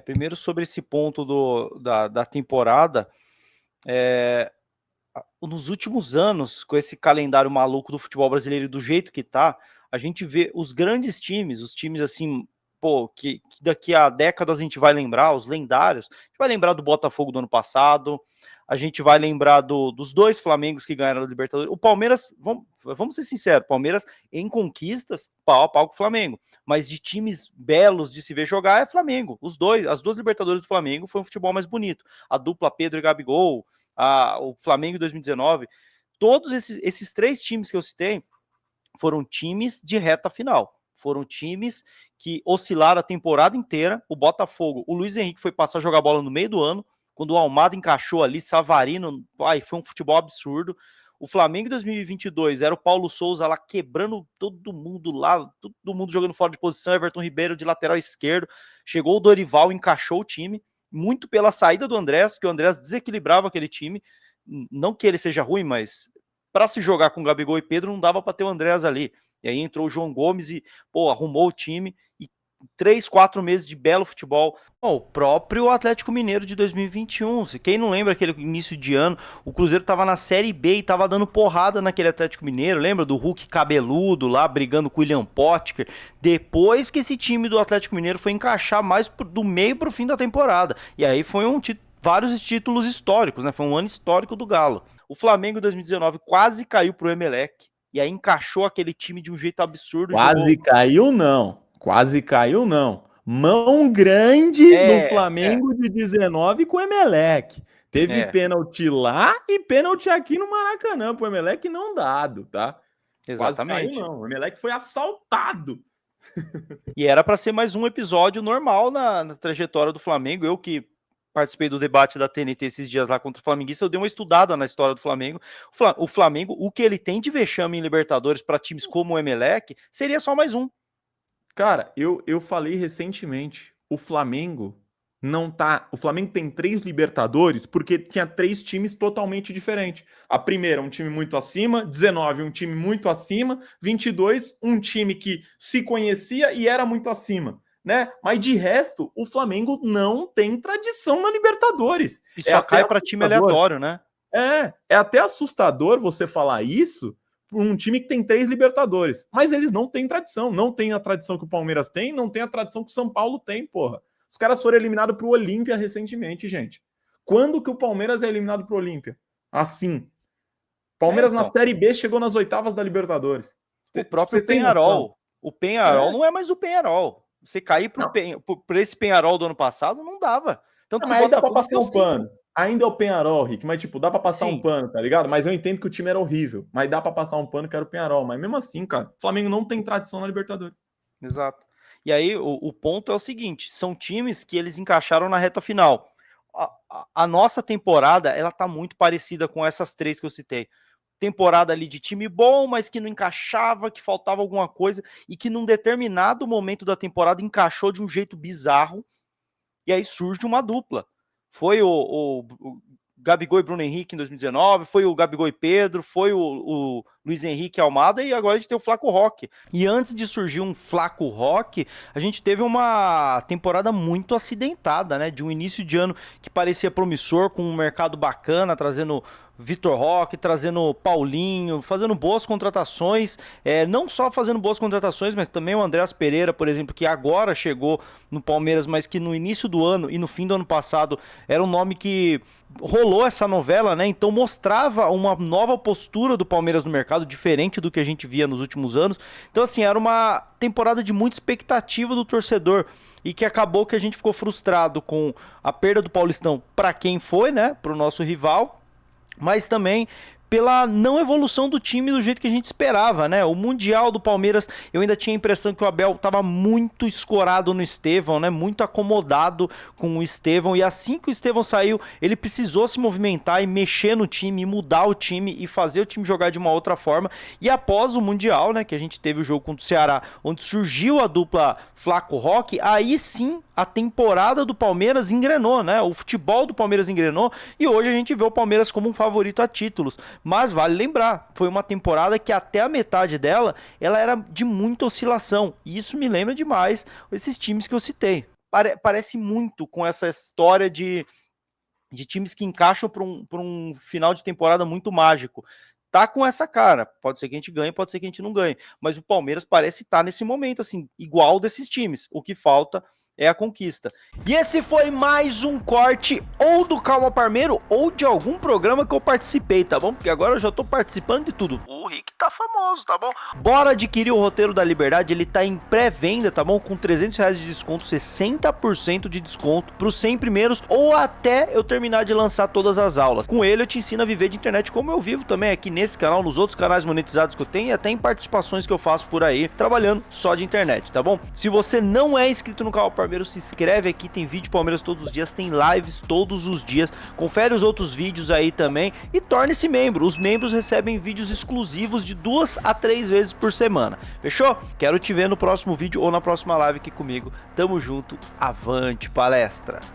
Primeiro sobre esse ponto da temporada, nos últimos anos, com esse calendário maluco do futebol brasileiro e do jeito que tá, a gente vê os grandes times, os times assim, que daqui a décadas a gente vai lembrar, os lendários, a gente vai lembrar do Botafogo do ano passado, a gente vai lembrar dos dois Flamengos que ganharam a Libertadores. O Palmeiras, vamos ser sinceros, Palmeiras em conquistas, pau a pau com o Flamengo, mas de times belos de se ver jogar é Flamengo. As duas Libertadores do Flamengo foi um futebol mais bonito. A dupla Pedro e Gabigol, o Flamengo em 2019, todos esses três times que eu citei foram times de reta final. Foram times que oscilaram a temporada inteira. O Botafogo, o Luiz Henrique foi passar a jogar bola no meio do ano, quando o Almada encaixou ali, Savarino, foi um futebol absurdo. O Flamengo em 2022 era o Paulo Souza lá quebrando todo mundo lá, todo mundo jogando fora de posição, Everton Ribeiro de lateral esquerdo. Chegou o Dorival, encaixou o time, muito pela saída do Andrés, que o Andrés desequilibrava aquele time. Não que ele seja ruim, mas para se jogar com Gabigol e Pedro não dava para ter o Andrés ali. E aí entrou o João Gomes e, arrumou o time. E 3, 4 meses de belo futebol. O próprio Atlético Mineiro de 2021. Quem não lembra aquele início de ano, o Cruzeiro tava na Série B e tava dando porrada naquele Atlético Mineiro. Lembra do Hulk cabeludo lá, brigando com o William Potker? Depois que esse time do Atlético Mineiro foi encaixar mais do meio pro fim da temporada. E aí foi vários títulos históricos, né? Foi um ano histórico do Galo. O Flamengo em 2019 quase caiu pro Emelec. E aí encaixou aquele time de um jeito absurdo. Quase caiu, não. Quase caiu, não. Mão grande do Flamengo de 19 com o Emelec. Teve pênalti lá e pênalti aqui no Maracanã pro Emelec não dado, tá? Exatamente. Quase caiu, não. O Emelec foi assaltado. E era para ser mais um episódio normal na trajetória do Flamengo. Eu que participei do debate da TNT esses dias lá contra o Flamenguista, eu dei uma estudada na história do Flamengo. O Flamengo, o que ele tem de vexame em Libertadores para times como o Emelec, seria só mais um. Cara, eu falei recentemente, o Flamengo não tá... O Flamengo tem 3 Libertadores porque tinha 3 times totalmente diferentes. A primeira, um time muito acima, 19, um time muito acima, 22, um time que se conhecia e era muito acima, né? Mas de resto, o Flamengo não tem tradição na Libertadores. E só cai para time aleatório, né? É até assustador você falar isso para um time que tem 3 Libertadores. Mas eles não têm tradição. Não tem a tradição que o Palmeiras tem, não tem a tradição que o São Paulo tem, porra. Os caras foram eliminados pro Olímpia recentemente, gente. Quando que o Palmeiras é eliminado pro Olímpia? Assim. Palmeiras na Série B chegou nas oitavas da Libertadores. O próprio Peñarol. O Peñarol não é mais o Peñarol. Você cair para esse Peñarol do ano passado, não dava. Tanto que mas aí dá pra passar um pano. Ainda é o Peñarol, Rick, mas tipo, dá pra passar um pano, tá ligado? Mas eu entendo que o time era horrível, mas dá pra passar um pano que era o Peñarol. Mas mesmo assim, cara, o Flamengo não tem tradição na Libertadores. Exato. E aí o ponto é o seguinte, são times que eles encaixaram na reta final. A nossa temporada, ela tá muito parecida com essas 3 que eu citei. Temporada ali de time bom, mas que não encaixava, que faltava alguma coisa, e que num determinado momento da temporada encaixou de um jeito bizarro, e aí surge uma dupla. Foi o Gabigol e Bruno Henrique em 2019, foi o Gabigol e Pedro, foi o Luiz Henrique e Almada, e agora a gente tem o Flaco Roque. E antes de surgir um Flaco Roque, a gente teve uma temporada muito acidentada, né? De um início de ano que parecia promissor, com um mercado bacana, trazendo Vitor Roque, trazendo Paulinho, fazendo boas contratações, não só fazendo boas contratações, mas também o Andreas Pereira, por exemplo, que agora chegou no Palmeiras, mas que no início do ano e no fim do ano passado era um nome que rolou essa novela, né? Então mostrava uma nova postura do Palmeiras no mercado, diferente do que a gente via nos últimos anos. Então assim, era uma temporada de muita expectativa do torcedor e que acabou que a gente ficou frustrado com a perda do Paulistão para quem foi, né? Para o nosso rival, mas também pela não evolução do time do jeito que a gente esperava, né? O Mundial do Palmeiras, eu ainda tinha a impressão que o Abel estava muito escorado no Estevão, né? Muito acomodado com o Estevão, e assim que o Estevão saiu, ele precisou se movimentar e mexer no time, mudar o time e fazer o time jogar de uma outra forma. E após o Mundial, né, que a gente teve o jogo contra o Ceará, onde surgiu a dupla Flaco Roque, aí sim a temporada do Palmeiras engrenou, né? O futebol do Palmeiras engrenou, e hoje a gente vê o Palmeiras como um favorito a títulos. Mas vale lembrar, foi uma temporada que até a metade dela, ela era de muita oscilação. E isso me lembra demais esses times que eu citei. parece muito com essa história de times que encaixam para um final de temporada muito mágico. Tá com essa cara, pode ser que a gente ganhe, pode ser que a gente não ganhe, mas o Palmeiras parece estar nesse momento, assim, igual desses times. O que falta é a conquista. E esse foi mais um corte ou do Calma Parmeiro ou de algum programa que eu participei, tá bom? Porque agora eu já tô participando de tudo. O Rick tá famoso, tá bom? Bora adquirir o Roteiro da Liberdade, ele tá em pré-venda, tá bom? Com R$300 de desconto, 60% de desconto pros 100 primeiros ou até eu terminar de lançar todas as aulas. Com ele eu te ensino a viver de internet como eu vivo também aqui nesse canal, nos outros canais monetizados que eu tenho e até em participações que eu faço por aí, trabalhando só de internet, tá bom? Se você não é inscrito no canal Palmeiras, se inscreve aqui, tem vídeo Palmeiras todos os dias, tem lives todos os dias, confere os outros vídeos aí também e torne-se membro. Os membros recebem vídeos exclusivos de 2 a 3 vezes por semana, fechou? Quero te ver no próximo vídeo ou na próxima live aqui comigo. Tamo junto, avante palestra!